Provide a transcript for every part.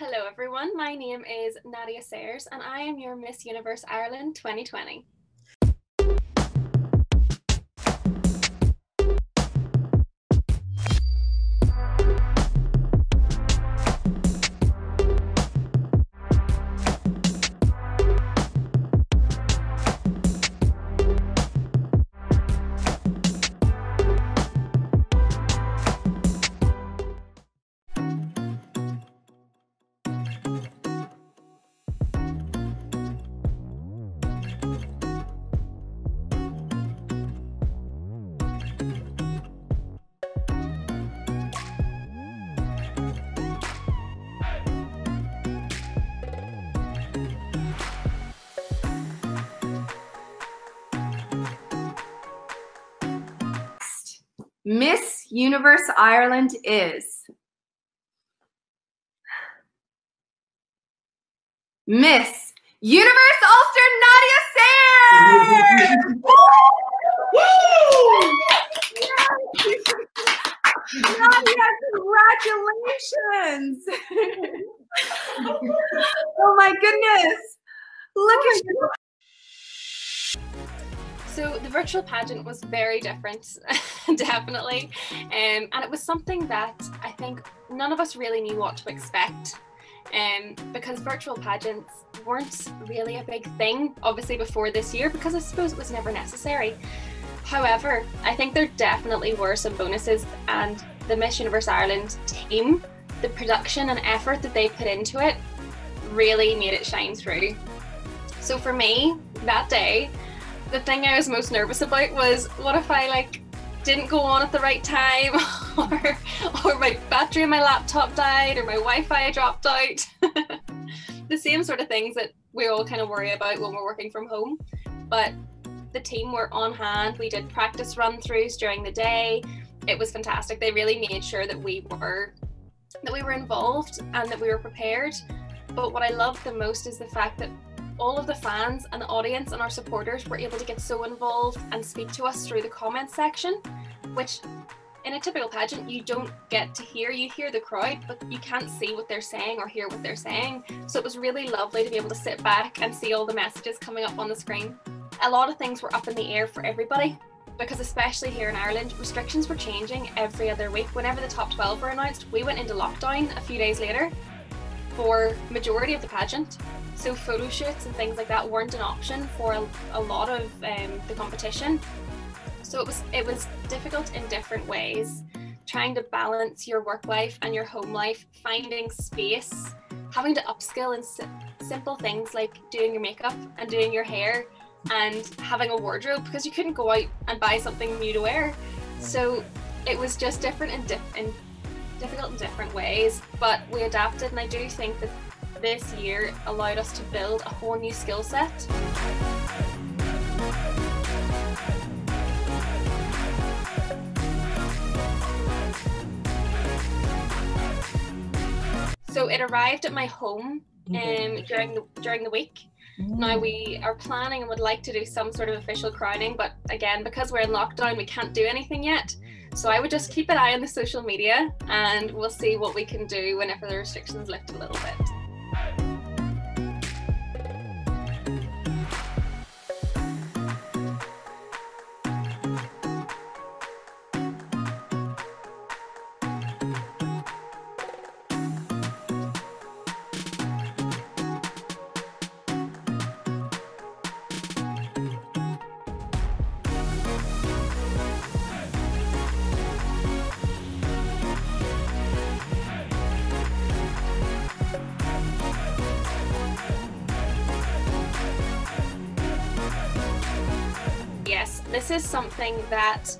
Hello everyone, my name is Nadia Sayers and I am your Miss Universe Ireland 2020. Miss Universe Ireland is Miss Universe Ulster Nadia Sayers! Nadia, congratulations! Oh my goodness! Look at you! So the virtual pageant was very different, definitely, and it was something that I think none of us really knew what to expect, because virtual pageants weren't really a big thing, obviously, before this year, because I suppose it was never necessary. However, I think there definitely were some bonuses, and the Miss Universe Ireland team, the production and effort that they put into it really made it shine through. So for me, that day, the thing I was most nervous about was, what if I didn't go on at the right time, or my battery in my laptop died, or my Wi-Fi dropped out. The same sort of things that we all kind of worry about when we're working from home. But the team were on hand. We did practice run-throughs during the day. It was fantastic. They really made sure that we were involved and that we were prepared. But what I loved the most is the fact that all of the fans and the audience and our supporters were able to get so involved and speak to us through the comments section, which in a typical pageant you don't get to hear. You hear the crowd, but you can't see what they're saying or hear what they're saying. So it was really lovely to be able to sit back and see all the messages coming up on the screen. A lot of things were up in the air for everybody, because especially here in Ireland, restrictions were changing every other week. Whenever the top 12 were announced, we went into lockdown a few days later for majority of the pageant. So photo shoots and things like that weren't an option for a lot of the competition. So it was difficult in different ways, trying to balance your work life and your home life, finding space, having to upskill in simple things like doing your makeup and doing your hair and having a wardrobe, because you couldn't go out and buy something new to wear. So it was just different and difficult in different ways, but we adapted, and I do think that this year allowed us to build a whole new skill set. So it arrived at my home during the week. Now we are planning and would like to do some sort of official crowning, but again, because we're in lockdown, we can't do anything yet. So I would just keep an eye on the social media, and we'll see what we can do whenever the restrictions lift a little bit. Yes, this is something that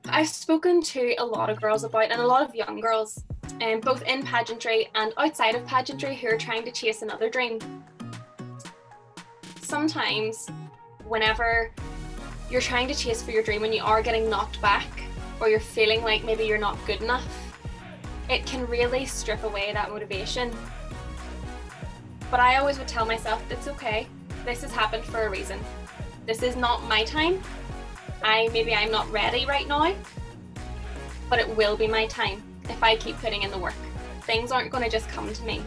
I've spoken to a lot of girls about, and a lot of young girls, both in pageantry and outside of pageantry, who are trying to chase another dream. Sometimes, whenever you're trying to chase for your dream and you are getting knocked back, or you're feeling like maybe you're not good enough, it can really strip away that motivation. But I always would tell myself, it's okay, this has happened for a reason. This is not my time. Maybe I'm not ready right now, but it will be my time if I keep putting in the work. things aren't going to just come to me.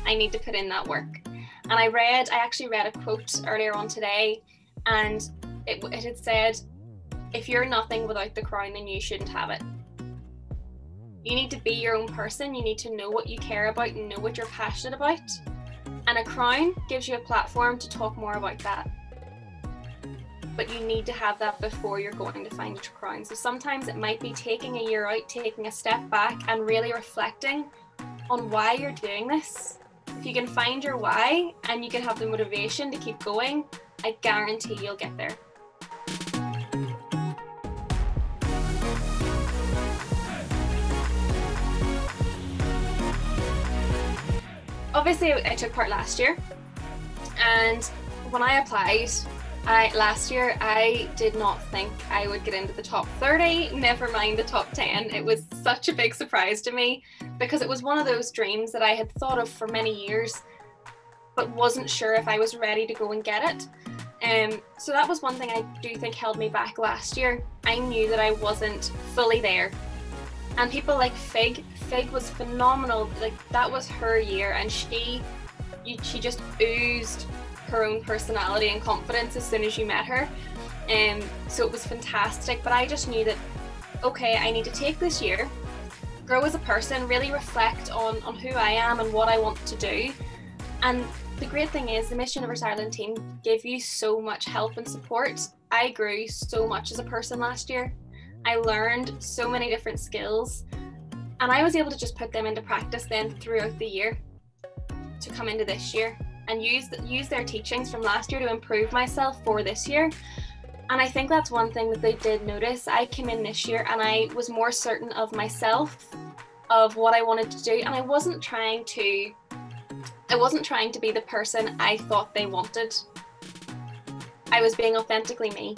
I need to put in that work. And I actually read a quote earlier on today, and it had said, if you're nothing without the crown, then you shouldn't have it. You need to be your own person. You need to know what you care about and know what you're passionate about. And a crown gives you a platform to talk more about that. But you need to have that before you're going to find your crown. So sometimes it might be taking a year out, taking a step back and really reflecting on why you're doing this. If you can find your why and you can have the motivation to keep going, I guarantee you'll get there. Obviously, I took part last year, and when I applied last year, I did not think I would get into the top 30, never mind the top 10. It was such a big surprise to me because it was one of those dreams that I had thought of for many years, but wasn't sure if I was ready to go and get it. So that was one thing I do think held me back last year. I knew that I wasn't fully there. And people like Fig was phenomenal. Like, that was her year, and she just oozed her own personality and confidence as soon as you met her. So it was fantastic. But I just knew that, okay, I need to take this year, grow as a person, really reflect on who I am and what I want to do. And the great thing is the Miss Universe Ireland team gave you so much help and support. I grew so much as a person last year. I learned so many different skills, and I was able to just put them into practice then throughout the year to come into this year and use their teachings from last year to improve myself for this year. And I think that's one thing that they did notice. I came in this year and I was more certain of myself, of what I wanted to do, and I wasn't trying to be the person I thought they wanted. I was being authentically me.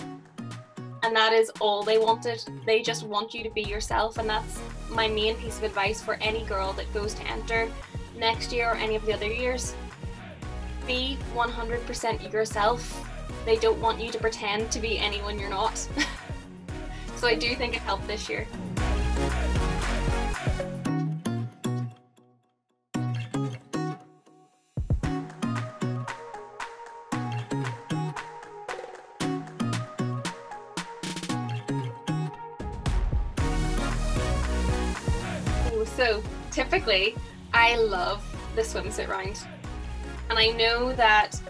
And that is all they wanted. They just want you to be yourself, and that's my main piece of advice for any girl that goes to enter next year or any of the other years. Be 100% yourself. They don't want you to pretend to be anyone you're not. So I do think it helped this year. So typically, I love the swimsuit round. And I know that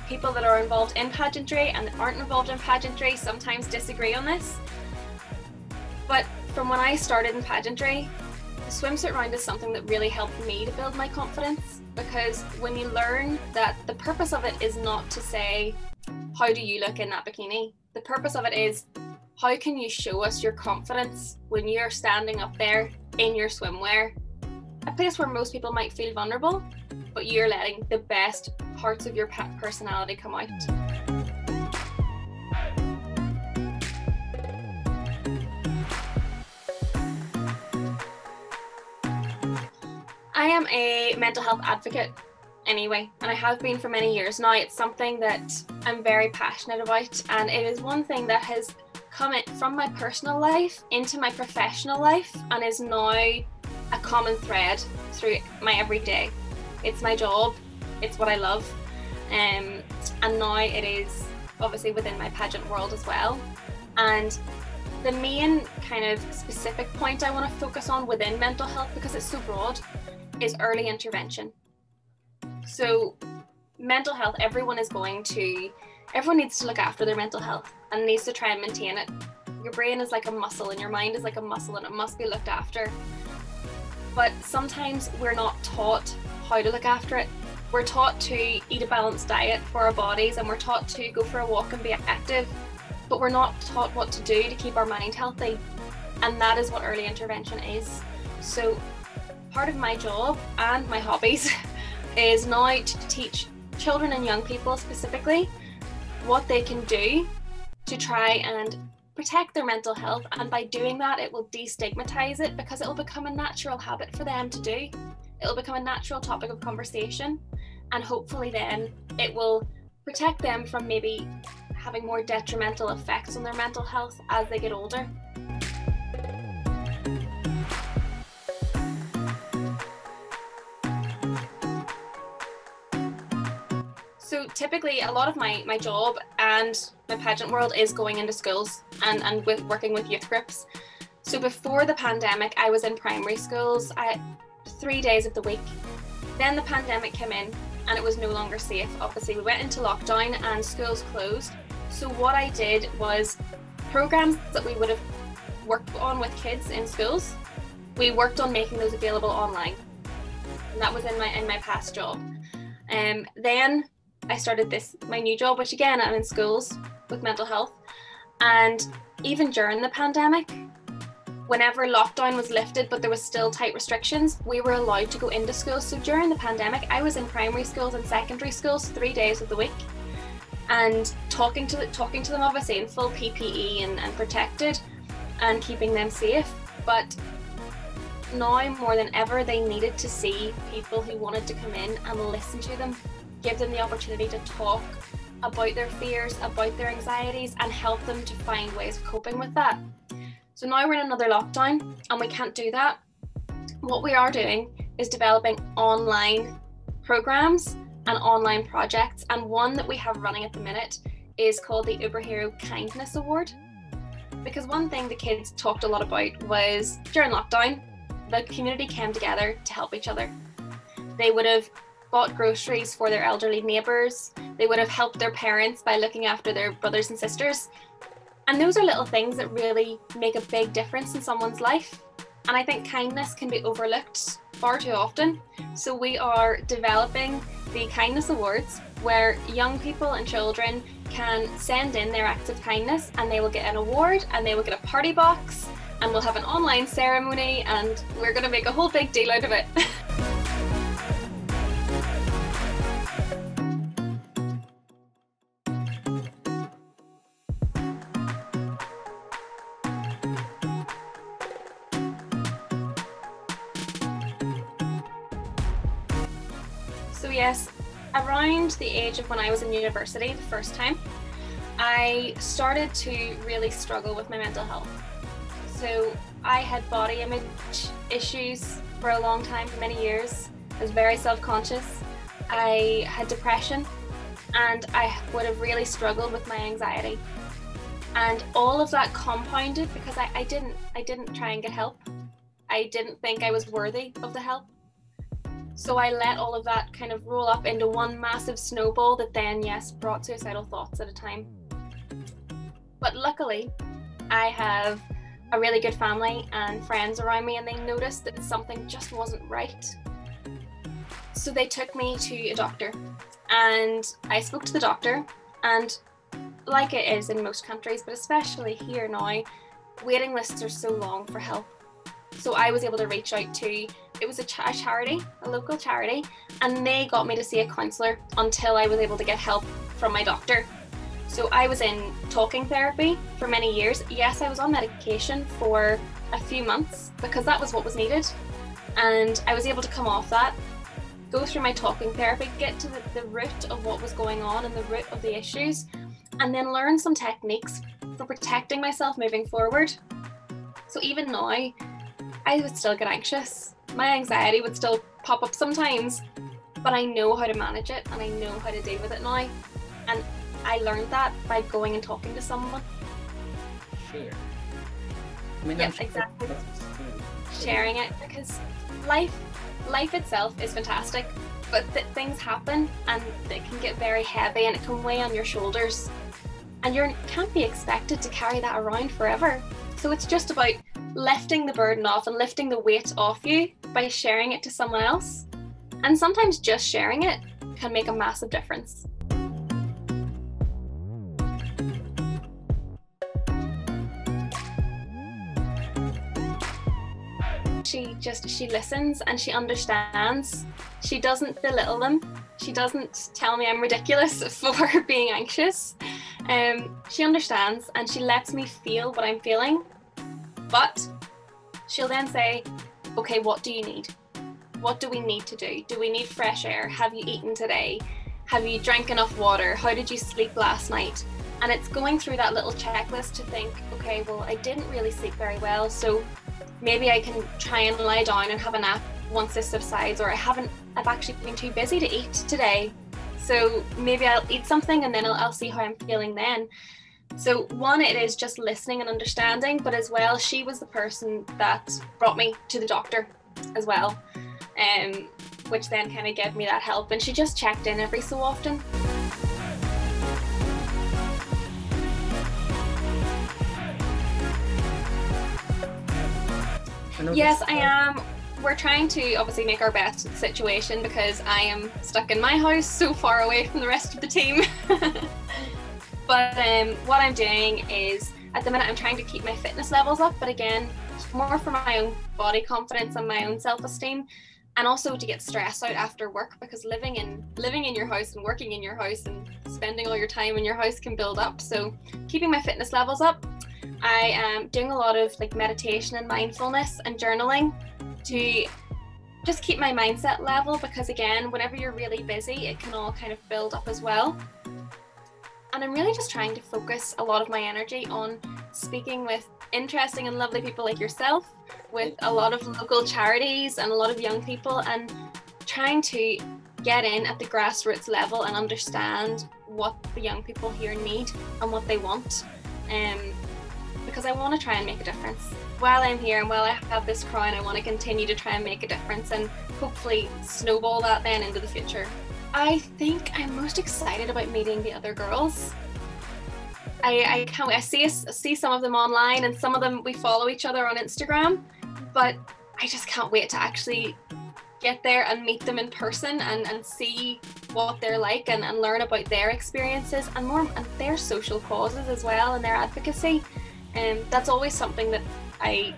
people that are involved in pageantry and that aren't involved in pageantry sometimes disagree on this. But from when I started in pageantry, the swimsuit round is something that really helped me to build my confidence, because when you learn that the purpose of it is not to say, how do you look in that bikini? The purpose of it is, how can you show us your confidence when you're standing up there in your swimwear, a place where most people might feel vulnerable, but you're letting the best parts of your personality come out. I am a mental health advocate anyway, and I have been for many years now. It's something that I'm very passionate about, and it is one thing that has come from my personal life into my professional life and is now a common thread through my everyday. It's my job, it's what I love, and now it is obviously within my pageant world as well. And the main kind of specific point I want to focus on within mental health, because it's so broad, is early intervention. So mental health, everyone needs to look after their mental health and needs to try and maintain it. Your brain is like a muscle and your mind is like a muscle, and it must be looked after. But sometimes we're not taught how to look after it. We're taught to eat a balanced diet for our bodies, and we're taught to go for a walk and be active, but we're not taught what to do to keep our mind healthy. And that is what early intervention is. So part of my job and my hobbies is now to teach children and young people specifically what they can do to try and protect their mental health, and by doing that it will destigmatize it, because it will become a natural habit for them to do. It'll become a natural topic of conversation, and hopefully then it will protect them from maybe having more detrimental effects on their mental health as they get older. typically a lot of my job and my pageant world is going into schools and working with youth groups. So before the pandemic, I was in primary schools 3 days of the week. Then the pandemic came in and it was no longer safe. Obviously, we went into lockdown and schools closed. So what I did was programs that we would have worked on with kids in schools, we worked on making those available online. And that was in my past job. Then I started my new job, which again, I'm in schools with mental health. And even during the pandemic, whenever lockdown was lifted, but there was still tight restrictions, we were allowed to go into schools. So during the pandemic, I was in primary schools and secondary schools 3 days of the week, and talking to them, obviously in full PPE and protected, and keeping them safe. But now more than ever, they needed to see people who wanted to come in and listen to them, give them the opportunity to talk about their fears, about their anxieties, and help them to find ways of coping with that. So now we're in another lockdown and we can't do that. What we are doing is developing online programs and online projects. And one that we have running at the minute is called the Uberhero Kindness Award. Because one thing the kids talked a lot about was during lockdown, the community came together to help each other. They would have bought groceries for their elderly neighbours. They would have helped their parents by looking after their brothers and sisters. And those are little things that really make a big difference in someone's life. And I think kindness can be overlooked far too often. So we are developing the Kindness Awards, where young people and children can send in their acts of kindness and they will get an award and they will get a party box, and we'll have an online ceremony, and we're going to make a whole big deal out of it. So yes, around the age of when I was in university the first time, I started to really struggle with my mental health. So I had body image issues for a long time, for many years. I was very self-conscious. I had depression, and I would have really struggled with my anxiety. And all of that compounded because I didn't try and get help. I didn't think I was worthy of the help. So I let all of that kind of roll up into one massive snowball that then, yes, brought suicidal thoughts at a time. But luckily, I have a really good family and friends around me, and they noticed that something just wasn't right. So they took me to a doctor, and I spoke to the doctor, and like it is in most countries, but especially here now, waiting lists are so long for help. So I was able to reach out to, it was a charity, a local charity, and they got me to see a counsellor until I was able to get help from my doctor. So I was in talking therapy for many years. Yes, I was on medication for a few months because that was what was needed. And I was able to come off that, go through my talking therapy, get to the root of what was going on and the root of the issues, and then learn some techniques for protecting myself moving forward. So even now, I would still get anxious. My anxiety would still pop up sometimes, but I know how to manage it and I know how to deal with it now. And I learned that by going and talking to someone. Share. I mean, yes, exactly. Sharing it, because life itself is fantastic, but things happen and it can get very heavy and it can weigh on your shoulders, and you can't be expected to carry that around forever. So it's just about lifting the burden off and lifting the weight off you by sharing it to someone else. And sometimes just sharing it can make a massive difference. She listens and she understands. She doesn't belittle them. She doesn't tell me I'm ridiculous for being anxious. She understands and she lets me feel what I'm feeling. But she'll then say, okay, what do you need? What do we need to do? Do we need fresh air? Have you eaten today? Have you drank enough water? How did you sleep last night? And it's going through that little checklist to think, okay, well, I didn't really sleep very well, so maybe I can try and lie down and have a nap once this subsides, or I've actually been too busy to eat today, So maybe I'll eat something and then I'll see how I'm feeling then. So one, it is just listening and understanding, but as well, she was the person that brought me to the doctor as well, which then kind of gave me that help. And she just checked in every so often. Yes, I am. We're trying to obviously make our best of the situation because I am stuck in my house so far away from the rest of the team. But what I'm doing is, at the minute, I'm trying to keep my fitness levels up, but again, more for my own body confidence and my own self-esteem, and also to get stress out after work, because living in your house and working in your house and spending all your time in your house can build up. So keeping my fitness levels up. I am doing a lot of like meditation and mindfulness and journaling to just keep my mindset level, because again, whenever you're really busy, it can all kind of build up as well. And I'm really just trying to focus a lot of my energy on speaking with interesting and lovely people like yourself, with a lot of local charities and a lot of young people, and trying to get in at the grassroots level and understand what the young people here need and what they want. Because I want to try and make a difference. While I'm here and while I have this crown, I want to continue to try and make a difference and hopefully snowball that then into the future. I think I'm most excited about meeting the other girls. I can't wait. I see some of them online, and some of them we follow each other on Instagram, but I just can't wait to actually get there and meet them in person and see what they're like and learn about their experiences and more, and their social causes as well, and their advocacy. And that's always something that I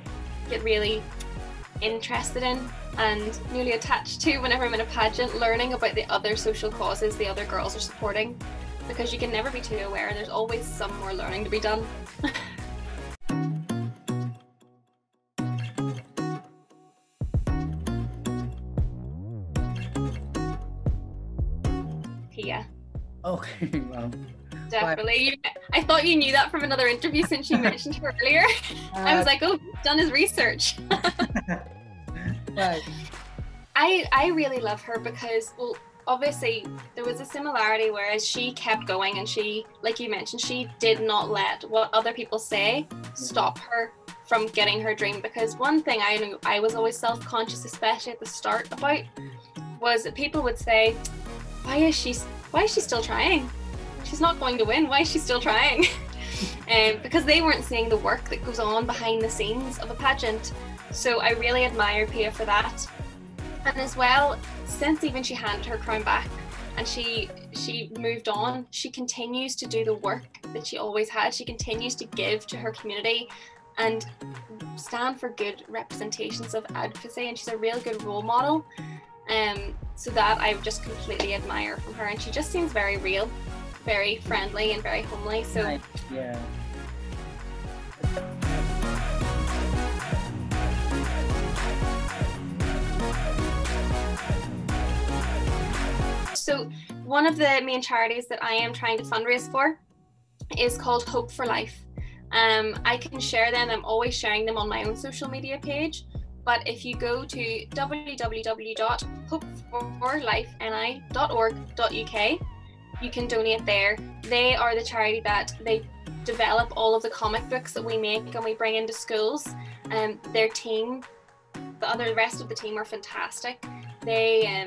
get really interested in and newly attached to whenever I'm in a pageant, learning about the other social causes the other girls are supporting, because you can never be too aware. There's always some more learning to be done. Yeah. Okay, well. Definitely. I thought you knew that from another interview since you mentioned her earlier. I was like, oh, he's done his research. Right. I really love her because, well, obviously there was a similarity, whereas she kept going and she, like you mentioned, she did not let what other people say stop her from getting her dream. Because one thing I knew I was always self-conscious, especially at the start, about, was that people would say, why is she still trying? She's not going to win. Why is she still trying? Because they weren't seeing the work that goes on behind the scenes of a pageant. So I really admire Pia for that. And as well, since even she handed her crown back and she moved on, she continues to do the work that she always had. She continues to give to her community and stand for good representations of advocacy, and she's a real good role model. So that I just completely admire from her, and she just seems very real, very friendly and very homely. So yeah. So one of the main charities that I am trying to fundraise for is called Hope for Life. I can share them. I'm always sharing them on my own social media page. But if you go to www.hopeforlifeni.org.uk, you can donate there. They are the charity that they develop all of the comic books that we make and we bring into schools. Their team, the rest of the team, are fantastic. They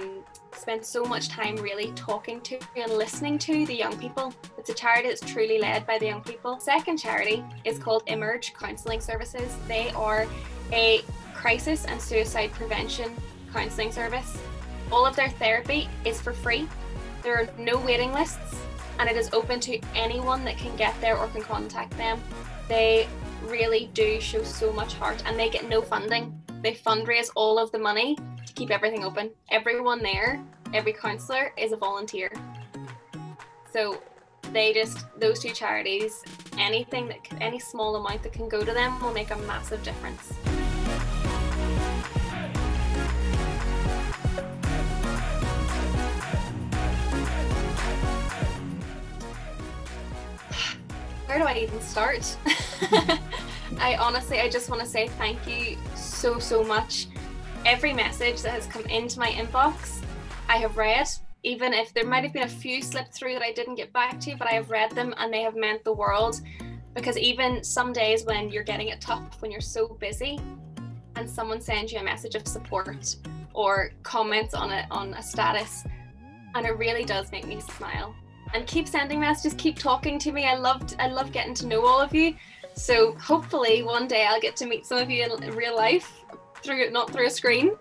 spend so much time really talking to and listening to the young people. It's a charity that's truly led by the young people. Second charity is called Emerge Counselling Services. They are a crisis and suicide prevention counselling service. All of their therapy is for free. There are no waiting lists, and it is open to anyone that can get there or can contact them. They really do show so much heart, and they get no funding. They fundraise all of the money to keep everything open. Everyone there, every counsellor is a volunteer. So those two charities, any small amount that can go to them will make a massive difference. Where do I even start? I just want to say thank you so much. Every message that has come into my inbox, I have read. even if there might have been a few slip through that I didn't get back to, but I have read them and they have meant the world. Because even some days when you're getting it tough, when you're so busy, and someone sends you a message of support or comments on a status, and it really does make me smile. And keep sending messages, keep talking to me. I love getting to know all of you. So hopefully one day I'll get to meet some of you in real life, not through a screen.